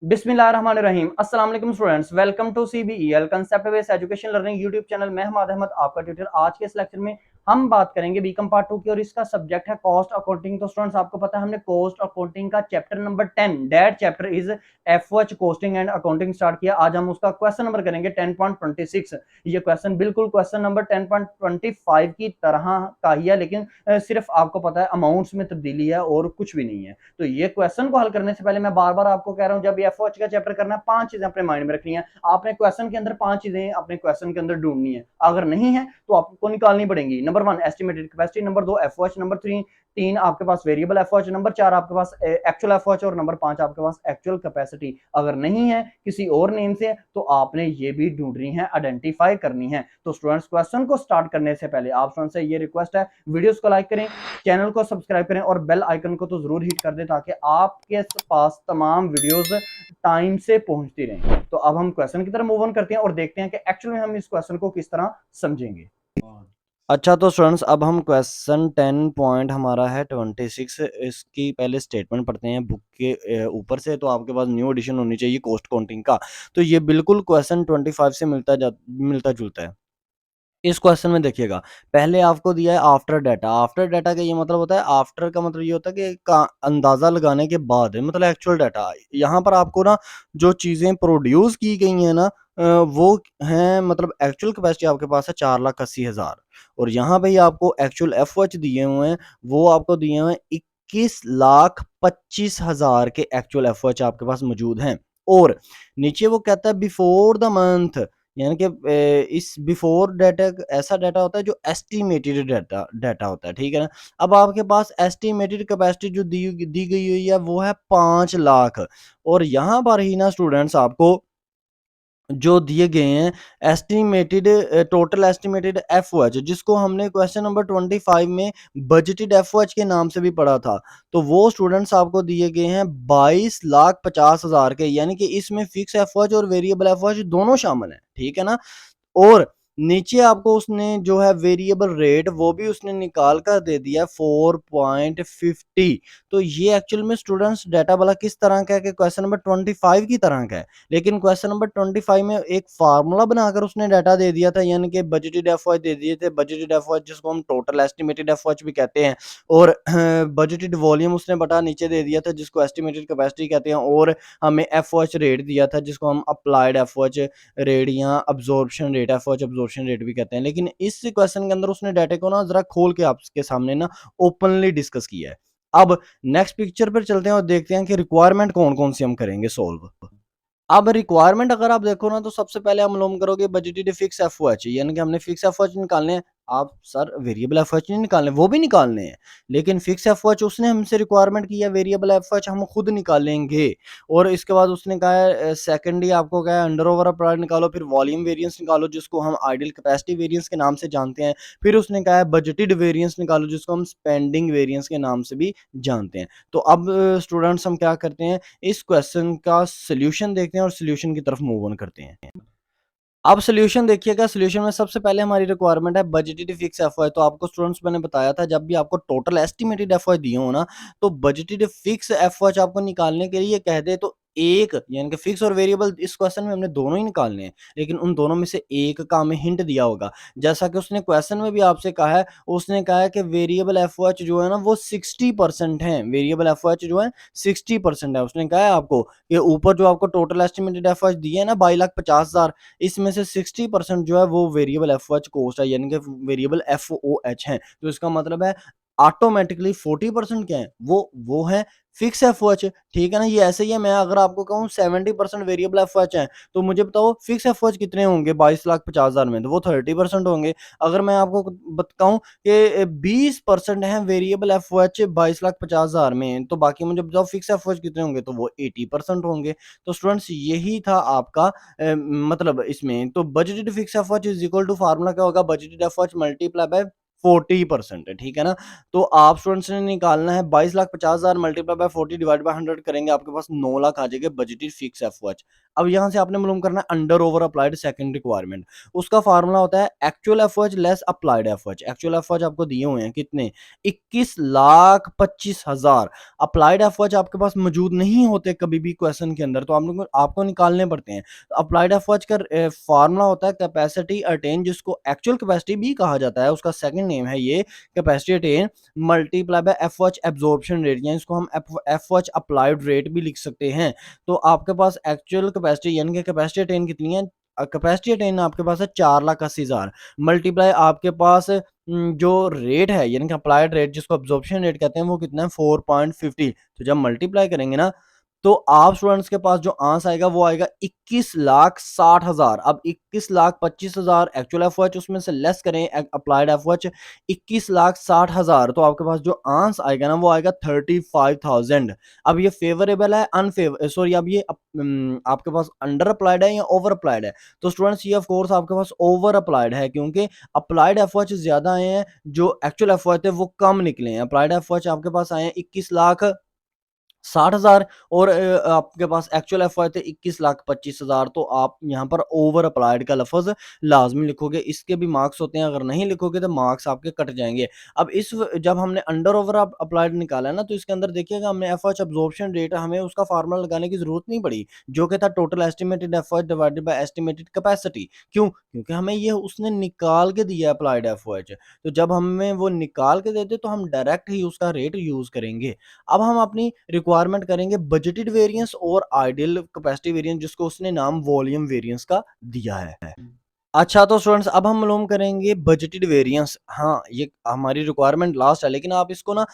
बिस्मिल्लाहिर्रहमानिर्रहीम। अस्सलाम वालेकुम students, welcome to CBEL concept based education learning YouTube channel. मैं हमाद अहमद आपका ट्यूटर। आज के इस लेक्चर में हम बात करेंगे बीकॉम पार्ट 2 की और इसका सब्जेक्ट है कॉस्ट अकाउंटिंग। तो स्टूडेंट्स आपको पता है हमने कॉस्ट अकाउंटिंग का chapter number 10 that chapter is FOH costing and accounting start किया। आज हम उसका क्वेश्चन नंबर करेंगे 10.26। ये क्वेश्चन बिल्कुल क्वेश्चन नंबर 10.25 की तरह का ही है, लेकिन सिर्फ आपको पता है अमाउंट्स में तब्दीली है और कुछ भी नहीं है। तो ये क्वेश्चन को हल करने से पहले मैं बार बार आपको कह रहा हूं, जब एफओएच का चैप्टर करना है 5 चीजें अपने माइंड में रखनी है। आपने क्वेश्चन के अंदर 5 चीजें अपने क्वेश्चन के अंदर ढूंढनी है, अगर नहीं है तो आपको निकालनी पड़ेगी। Number 1 estimated capacity, number 2 FOH, number 3 आपके पास वेरिएबल एफओएच, नंबर 4 आपके पास एक्चुअल एफओएच और नंबर 5 आपके पास एक्चुअल कैपेसिटी। अगर नहीं है किसी और नेम से तो आपने ये भी ढूंढनी है, आइडेंटिफाई करनी है। तो स्टूडेंट्स क्वेश्चन को स्टार्ट करने से पहले आप स्टूडेंट्स से ये रिक्वेस्ट है, वीडियोस को लाइक करें, चैनल को सब्सक्राइब करें और बेल आइकन को तो जरूर हिट कर दें ताकि आपके पास तमाम वीडियोस टाइम से पहुंचती रहें। तो अब हम क्वेश्चन की तरफ मूव ऑन करते हैं और देखते हैं कि एक्चुअली में हम इस क्वेश्चन को किस तरह समझेंगे। अच्छा, तो स्टूडेंट्स अब हम क्वेश्चन 10 पॉइंट हमारा है 26। इसकी पहले स्टेटमेंट पढ़ते हैं बुक के ऊपर से। तो आपके पास न्यू एडिशन होनी चाहिए कॉस्ट काउंटिंग का। तो ये बिल्कुल क्वेश्चन 25 से मिलता जुलता है। इस क्वेश्चन में देखिएगा, पहले आपको दिया है आफ्टर डाटा। आफ्टर डाटा का ये मतलब होता है, आफ्टर का मतलब ये होता है कि का अंदाजा लगाने के बाद है, मतलब एक्चुअल डाटा। यहाँ पर आपको ना जो चीजें प्रोड्यूस की गई हैं ना, वो हैं मतलब एक्चुअल कैपेसिटी आपके पास है 4,80,000। और यहाँ पे आपको एक्चुअल एफओएच दिए हुए हैं, वो आपको दिए हुए हैं 21,25,000 के एक्चुअल एफओएच आपके पास मौजूद हैं। और नीचे वो कहता है बिफोर द मंथ, यानी कि इस बिफोर डाटा ऐसा डाटा होता है जो एस्टिमेटेड डाटा डाटा होता है, ठीक है ना। अब आपके पास एस्टिमेटेड कैपेसिटी जो दी गई हुई है वो है 5 लाख। और यहाँ पर ही ना स्टूडेंट्स आपको जो दिए गए हैं एस्टिमेटेड टोटल एस्टिमेटेड एफओएच, जिसको हमने क्वेश्चन नंबर 25 में बजटेड एफओएच के नाम से भी पढ़ा था। तो वो स्टूडेंट्स आपको दिए गए हैं 22,50,000 के, यानी कि इसमें फिक्स एफओएच और वेरिएबल एफओएच दोनों शामिल हैं, ठीक है ना। और नीचे आपको उसने जो है वेरिएबल रेट वो भी उसने निकाल कर दे दिया 4.50। तो ये एक्चुअल में स्टूडेंट्स डाटा वाला किस तरह का है कि क्वेश्चन नंबर 25 की तरह का है, लेकिन क्वेश्चन नंबर 25 में एक फार्मूला बनाकर उसने डाटा दे दिया था, यानी कि बजटेड एफओएच दे दिए थे। बजटेड एफओएच जिसको हम टोटल एस्टिमेटेड एफओएच भी कहते हैं, और बजटेड वॉल्यूम उसने बटा नीचे दे दिया था जिसको एस्टिमेटेड कैपेसिटी कहते हैं, और हमें एफओएच रेट दिया था जिसको हम अप्लाइड एफओएच रेट या absorption rate, FOH absorption rate भी कहते हैं। लेकिन इस क्वेश्चन के अंदर उसने डाटा को ना जरा खोल के आपके सामने ना ओपनली डिस्कस किया है। अब नेक्स्ट पिक्चर पर चलते हैं और देखते हैं कि रिक्वायरमेंट कौन कौन सी हम करेंगे सोल्व। अब रिक्वायरमेंट अगर आप देखो ना, तो सबसे पहले हम लोग करोगे बजटेड फिक्स एफओएच, यानी कि हमने फिक्स एफओएच निकालने हैं। आप सर वेरिएबल एफओएच नहीं निकालने, वो भी निकालने हैं, लेकिन फिक्स एफओएच उसने हमसे रिक्वायरमेंट किया, वेरिएबल एफओएच हम खुद निकालेंगे। और इसके बाद उसने कहा है सेकंडली आपको कहा है अंडर ओवर प्रोडक्ट निकालो, फिर वॉल्यूम वेरिएंस निकालो जिसको हम आइडियल कैपेसिटी वेरिएंस के नाम से जानते हैं। फिर उसने कहा है बजटेड वेरिएंस निकालो जिसको हम स्पेंडिंग वेरिएंस के नाम से भी जानते हैं। तो अब स्टूडेंट्स हम क्या करते हैं, इस क्वेश्चन का सॉल्यूशन देखते हैं और सॉल्यूशन की तरफ मूव ऑन करते हैं। अब सॉल्यूशन देखिएगा, सॉल्यूशन में सबसे पहले हमारी रिक्वायरमेंट है बजटेड फिक्स एफओआई। तो आपको स्टूडेंट्स मैंने बताया था जब भी आपको टोटल एस्टिमेटेड एफओआई दिए हो ना, तो बजटेड फिक्स एफओआई आपको निकालने के लिए कह दे तो एक, यानी कि फिक्स और वेरिएबल इस क्वेश्चन में हमने दोनों ही निकालने हैं, लेकिन उन दोनों में से एक का हमें हिंट दिया होगा। जैसा कि उसने क्वेश्चन में भी आपसे कहा है, उसने कहा है कि वेरिएबल एफओआई जो है ना वो 60% है। वेरिएबल एफओआई जो है 60% है। उसने कहा है आपको कि ऊपर जो आपको टोटल एस्टिमेटेड एफओआई दिए है ना 22,50,000, इसमें से 60% जो है वो वेरिएबल एफओएच कॉस्ट है, यानी कि वेरिएबल एफओएच है। तो इसका मतलब है ऑटोमेटिकली 40% क्या है, वो है फिक्स एफओएच, ठीक है ना। ये ऐसे ही है, मैं अगर आपको कहूँ 70% वेरिएबल एफओएच है, तो मुझे बताओ फिक्स एफओएच कितने होंगे 22,50,000 में, तो वो 30% होंगे। अगर मैं आपको बताऊं कि 20% है वेरिएबल एफओएच 22,50,000 में, तो बाकी मुझे बताओ फिक्स एफओएच कितने होंगे, तो वो 80% होंगे। तो स्टूडेंट्स यही था आपका मतलब इसमें। तो budgeted fix FOH is equal to formula क्या होगा, बजटेड एफओएच मल्टीप्लाई बाय 40% है, ठीक है ना। तो आप स्टूडेंट्स ने निकालना है 22,50,000 मल्टीप्लाई बाय 40 डिवाइड बाय 100 करेंगे, आपके पास 9 लाख आ जाएगा बजटेड फिक्स एफओएच। अब यहाँ से आपने मालूम करना है under over applied second requirement. उसका फार्मूला होता है actual effort less applied effort. Actual effort आपको दिए हुए हैं कितने, 21,25,000। अप्लाइड एफर्ट आपके पास मौजूद नहीं होते कभी भी क्वेश्चन के अंदर, तो आप लोग आपको निकालने पड़ते हैं। अप्लाइड एफर्ट का फार्मूला होता है कैपेसिटी अटेन, जिसको एक्चुअल कैपेसिटी भी कहा जाता है, उसका सेकंड नेम है ये capacity attain multiply by effort absorption rate, यानी इसको हम एफर्ट अप्लाइड रेट भी लिख सकते हैं। तो आपके पास एक्चुअल कैपेसिटी यानी कि कैपेसिटी अटेन कितनी है, कैपेसिटी अटेन आपके पास है 4,80,000 मल्टीप्लाई आपके पास जो रेट है यानी कि अप्लाइड रेट जिसको अब्जॉर्प्शन रेट कहते हैं वो कितना है 4.50। तो जब मल्टीप्लाई करेंगे ना तो आप स्टूडेंट्स के पास जो आंसर आएगा वो आएगा 21,60,000। अब 21,25,000 एक्चुअल एफर्ट उसमें से लेस करें अप्लाइड एफर्ट 21,60,000, तो आपके पास जो आंसर आएगा ना वो आएगा 35,000। अब ये फेवरेबल है अनफेवर सॉरी अब ये आपके पास अंडर अप्लाइड है या ओवर अप्लाइड है, तो स्टूडेंट्स ये ऑफ कोर्स आपके पास ओवर अप्लाइड है क्योंकि अप्लाइड एफर्ट ज्यादा आए हैं, जो एक्चुअल एफर्ट है वो कम निकले हैं। अप्लाइड एफर्ट आपके पास आए हैं 21,60,000 और आपके पास एक्चुअल एफर्ट है 21,25,000, तो आप यहाँ पर ओवर अप्लाइड का लफ्ज लाजमी लिखोगे। इसके भी मार्क्स होते हैं, अगर नहीं लिखोगे तो मार्क्स आपके कट जाएंगे। अब जब हमने अंडर ओवर अप्लाइड निकाला है ना, तो इसके अंदर देखिएगा हमने एफर्ट अब्जॉर्प्शन रेट हमें उसका फार्मूला लगाने की जरूरत नहीं पड़ी, जो कि था total estimated effort divided by estimated capacity. क्यों, क्योंकि हमें ये उसने निकाल के दिया अप्लाइड एफर्ट, तो जब हमें वो निकाल के देते तो हम डायरेक्ट ही उसका रेट यूज करेंगे। अब हम अपनी रिक्वायरमेंट करेंगे बजटेड वेरिएंस और आइडियल कैपेसिटी वेरिएंस, जिसको उसने नाम वॉल्यूम वेरिएंस का दिया है। अच्छा, तो स्टूडेंट्स अब हम मालूम करेंगे बजटेड वेरिएंस। हाँ, ये हमारी रिक्वायरमेंट लास्ट है, लेकिन आप इसको ना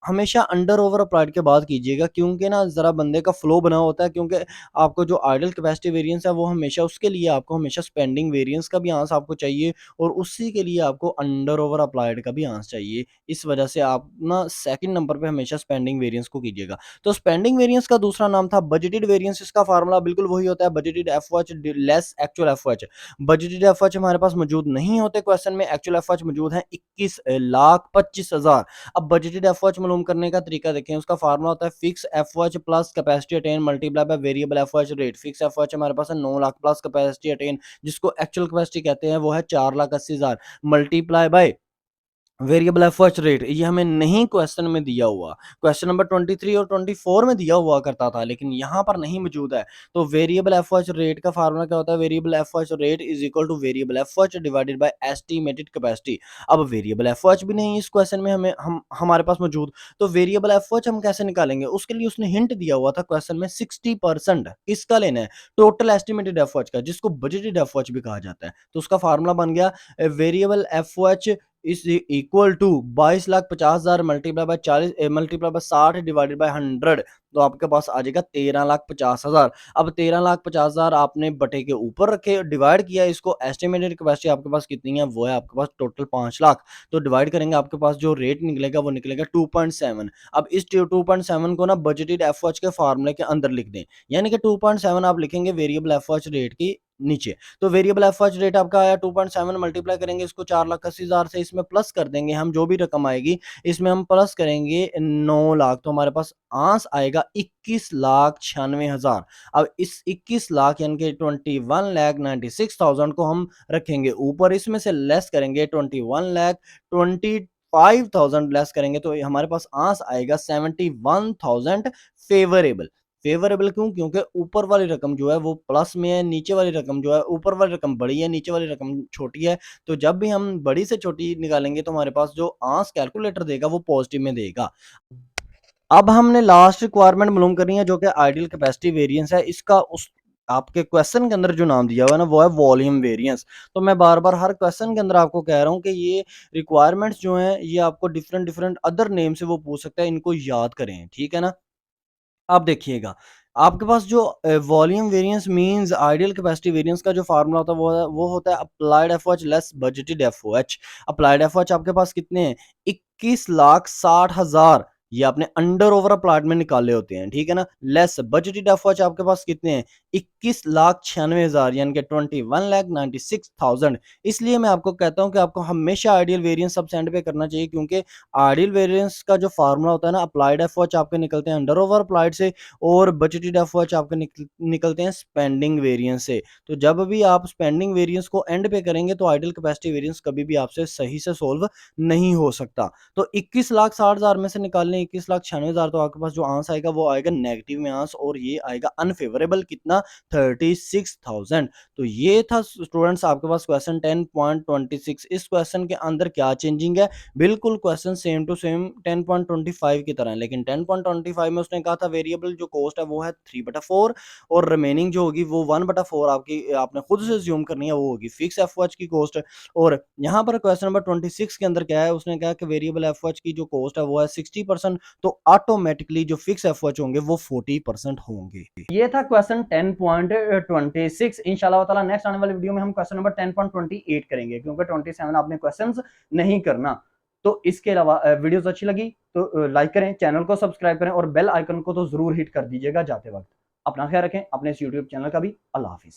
हमेशा अंडर ओवर अप्लाइड के बाद कीजिएगा, क्योंकि ना ज़रा बंदे का फ्लो बना होता है। क्योंकि आपको जो आइडियल कैपेसिटी वेरिएंस है वो हमेशा उसके लिए आपको हमेशा स्पेंडिंग वेरिएंस का भी आंसर आपको चाहिए और उसी के लिए आपको अंडर ओवर अप्लाइड का भी आंसर चाहिए। इस वजह से आप ना सेकंड नंबर पे हमेशा स्पेंडिंग वेरिएंस को कीजिएगा। तो स्पेंडिंग वेरिएंस का दूसरा नाम था बजटेड वेरिएंस। इसका फार्मूला बिल्कुल वही होता है, budgeted FOH less actual FOH. Budgeted FOH हमारे पास मौजूद नहीं होते क्वेश्चन में, एक्चुअल एफओएच मौजूद है 21,25,000। अब बजटेड एफओएच मालूम करने का तरीका देखें, उसका फार्मूला होता है fix FOH plus capacity attain multiply by variable FOH rate. Fix FOH हमारे पास है 9 लाख प्लस कैपेसिटी अटेन जिसको एक्चुअल कैपेसिटी कहते हैं वो है 4,80,000 multiply by variable effort rate. ये हमें नहीं क्वेश्चन में दिया हुआ, क्वेश्चन नंबर 23 और 24 में दिया हुआ करता था, लेकिन यहाँ पर नहीं मौजूद है। तो वेरिएबल एफर्ट रेट का फार्मूला क्या होता है, variable effort rate is equal two variable effort divided by estimated capacity. अब वेरिएबल एफर्ट भी नहीं इस क्वेश्चन में हमारे पास मौजूद, तो वेरिएबल एफर्ट हम कैसे निकालेंगे, उसके लिए उसने हिंट दिया हुआ था क्वेश्चन में 60% किसका लेना है, टोटल एस्टिमेटेड एफर्ट का, जिसको बजटेड एफर्ट भी कहा जाता है। तो उसका फार्मूला बन गया variable effort is equal to 22,50,000 multiply by 40 multiply by 60 divided by 100, तो आपके पास आ जाएगा 13,50,000। अब 13,50,000 आपने बटे के ऊपर रखे, डिवाइड किया इसको, एस्टिमेटेड कैपेसिटी आपके पास कितनी है, वो है आपके पास टोटल 5 लाख। तो डिवाइड करेंगे आपके पास जो रेट निकलेगा वो निकलेगा 2.7। अब इस 2.7 को ना बजटेड एफओएच के फार्मूले के अंदर लिख दें, यानी कि 2.7 आप लिखेंगे वेरिएबल एफओएच रेट की नीचे। तो वेरिएबल एफओएच रेट आपका आया 2.7, मल्टीप्लाई करेंगे इसको 4,80,000 से, इसमें प्लस कर देंगे हम जो भी रकम आएगी, इसमें हम प्लस करेंगे 9 लाख, तो हमारे पास आंसर आएगा 21,96,000। अब इस 21 लाख यानी कि 21,96,000 को हम रखेंगे ऊपर, इसमें से लेस करेंगे 21,25,000 लेस करेंगे, तो हमारे पास आंसर आएगा 71,000 फेवरेबल। फेवरेबल क्यों, क्योंकि ऊपर वाली रकम जो है वो प्लस में है, नीचे वाली रकम जो है, ऊपर वाली रकम बड़ी है, नीचे वाली रकम छोटी है। तो जब भी हम बड़ी से छोटी निकालेंगे तो हमारे पास जो आंसर कैलकुलेटर देगा वो पॉजिटिव में देगा। अब हमने लास्ट रिक्वायरमेंट मालूम करनी है जो कि आइडियल कैपेसिटी वेरिएंस है। इसका उस आपके क्वेश्चन के अंदर जो नाम दिया हुआ है ना वो है वॉल्यूम वेरिएंस। तो मैं बार बार हर क्वेश्चन के अंदर आपको कह रहा हूँ कि ये रिक्वायरमेंट्स जो हैं ये आपको डिफरेंट डिफरेंट अदर नेम से वो पूछ सकता है, इनको याद करें, ठीक है ना। अब देखिएगा आपके पास जो volume variance means ideal capacity variance का जो फार्मूला होता है वो होता है applied FOH less budgeted FOH. Applied FOH आपके पास कितने हैं, 21,60,000 ये आपने अंडर ओवर अप्लाइड में निकाले होते हैं, ठीक है ना। लेस बजटेड एफ वॉच आपके पास कितने हैं, 21,96,000 यानी कि 21,96,000। इसलिए मैं आपको कहता हूं कि आपको हमेशा आइडियल वेरिएंस सब एंड पे करना चाहिए, क्योंकि आइडियल वेरिएंस का जो फार्मूला होता है ना, अप्लाइड एफ वॉच आपके निकलते हैं अंडर ओवर अप्लाइड से, और बजटेड एफ वॉच आपके निकलते हैं स्पेंडिंग वेरिएंस से। तो जब भी आप स्पेंडिंग वेरिएंस को एंड पे करेंगे तो आइडियल कैपेसिटी वेरिएंस कभी भी आपसे सही से सोल्व नहीं हो सकता। तो 21,60,000 में से निकालने 21,96,000, तो आपके पास जो आंसर आएगा वो आएगा नेगेटिव में आंसर, और ये आएगा अनफेवरेबल कितना, 36,000। तो ये था स्टूडेंट्स आपके पास क्वेश्चन 10.26। इस क्वेश्चन के अंदर क्या चेंजिंग है, बिल्कुल क्वेश्चन सेम टू सेम 10.25 की तरह है, लेकिन 10.25 में उसने कहा था वेरिएबल जो कॉस्ट है वो है 3/4, और रिमेनिंग जो होगी वो 1/4 आपकी आपने खुद से ज्यूम करनी है, वो होगी फिक्स एफ की कॉस्ट। और यहाँ पर क्वेश्चन नंबर 26 के अंदर क्या है, उसने कहा कि वेरिएबल एफ की जो कॉस्ट है वो है 60%, तो ऑटोमेटिकली जो फिक्स एफ होंगे वो 40% होंगे। ये था क्वेश्चन 10.26। इंशाल्लाह ताला नेक्स्ट आने वाली वीडियो में हम क्वेश्चन नंबर 10.28 करेंगे, क्योंकि 27 आपने क्वेश्चंस नहीं करना। तो इसके अलावा वीडियोस अच्छी लगी तो लाइक करें, चैनल को सब्सक्राइब करें, और बेल आइकन को तो जरूर हिट कर दीजिएगा जाते वक्त। अपना ख्याल रखें, अपने इस यूट्यूब चैनल का भी। अल्लाह हाफिज।